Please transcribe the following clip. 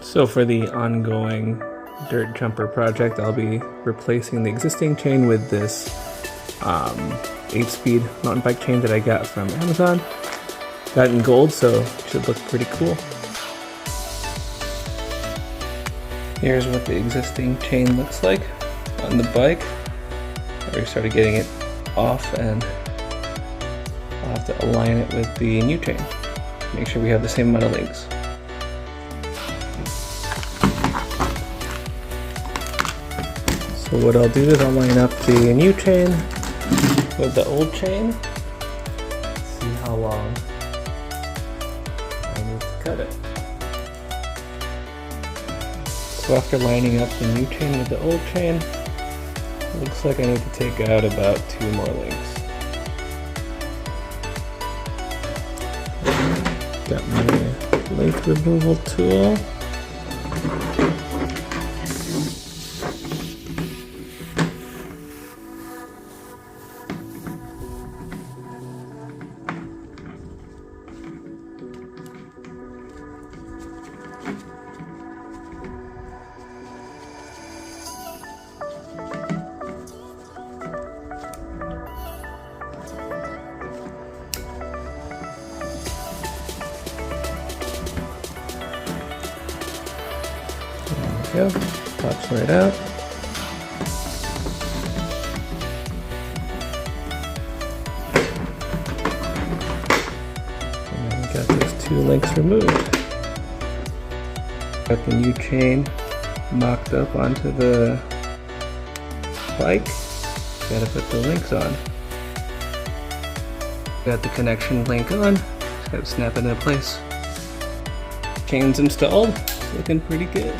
So for the ongoing dirt jumper project, I'll be replacing the existing chain with this 8-speed mountain bike chain that I got from Amazon. Got it in gold, so it should look pretty cool. Here's what the existing chain looks like on the bike. I already started getting it off, and I'll have to align it with the new chain. Make sure we have the same amount of links. So what I'll do is I'll line up the new chain with the old chain. See how long I need to cut it. So after lining up the new chain with the old chain, it looks like I need to take out about 2 more links. Got my link removal tool. There we go, pops right out. And then we got those 2 links removed. Got the new chain mocked up onto the bike. Gotta put the links on. Got the connection link on, just gotta snap it into place. Chain's installed, looking pretty good.